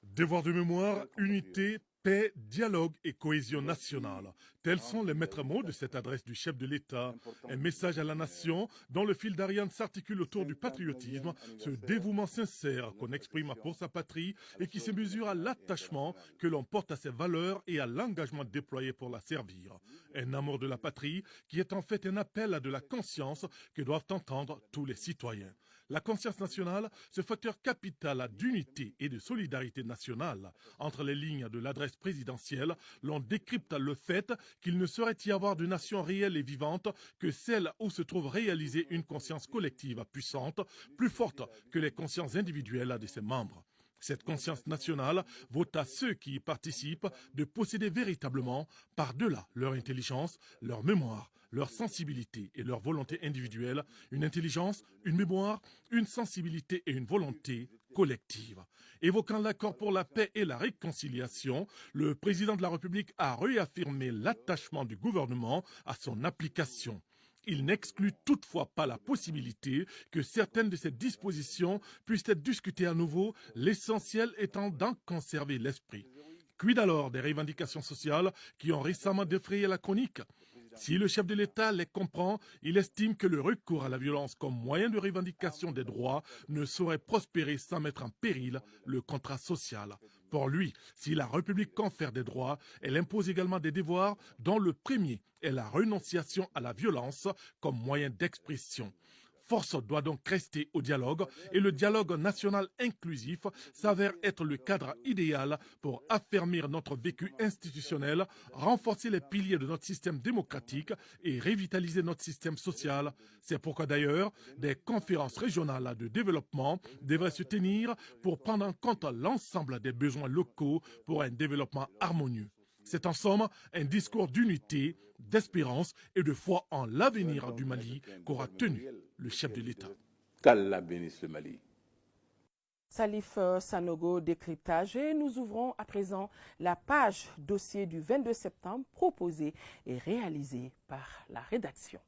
Devoir de mémoire, unité, paix, dialogue et cohésion nationale. Tels sont les maîtres mots de cette adresse du chef de l'État. Un message à la nation dont le fil d'Ariane s'articule autour du patriotisme, ce dévouement sincère qu'on exprime pour sa patrie et qui se mesure à l'attachement que l'on porte à ses valeurs et à l'engagement déployé pour la servir. Un amour de la patrie qui est en fait un appel à de la conscience que doivent entendre tous les citoyens. La conscience nationale, ce facteur capital d'unité et de solidarité nationale. Entre les lignes de l'adresse présidentielle, l'on décrypte le fait qu'il ne saurait y avoir de nation réelle et vivante que celle où se trouve réalisée une conscience collective puissante, plus forte que les consciences individuelles de ses membres. Cette conscience nationale vaut à ceux qui y participent de posséder véritablement, par-delà leur intelligence, leur mémoire, leur sensibilité et leur volonté individuelle, une intelligence, une mémoire, une sensibilité et une volonté collective. Évoquant l'accord pour la paix et la réconciliation, le président de la République a réaffirmé l'attachement du gouvernement à son application. Il n'exclut toutefois pas la possibilité que certaines de ces dispositions puissent être discutées à nouveau, l'essentiel étant d'en conserver l'esprit. Quid alors des revendications sociales qui ont récemment défrayé la chronique? Si le chef de l'État les comprend, il estime que le recours à la violence comme moyen de revendication des droits ne saurait prospérer sans mettre en péril le contrat social. Pour lui, si la République confère des droits, elle impose également des devoirs dont le premier est la renonciation à la violence comme moyen d'expression. Force doit donc rester au dialogue et le dialogue national inclusif s'avère être le cadre idéal pour affermir notre vécu institutionnel, renforcer les piliers de notre système démocratique et revitaliser notre système social. C'est pourquoi d'ailleurs des conférences régionales de développement devraient se tenir pour prendre en compte l'ensemble des besoins locaux pour un développement harmonieux. C'est en somme un discours d'unité, d'espérance et de foi en l'avenir du Mali qu'aura tenu le chef de l'État. Qu'Allah bénisse le Mali. Salif Sanogo, décryptage. Et nous ouvrons à présent la page dossier du 22 septembre proposée et réalisée par la rédaction.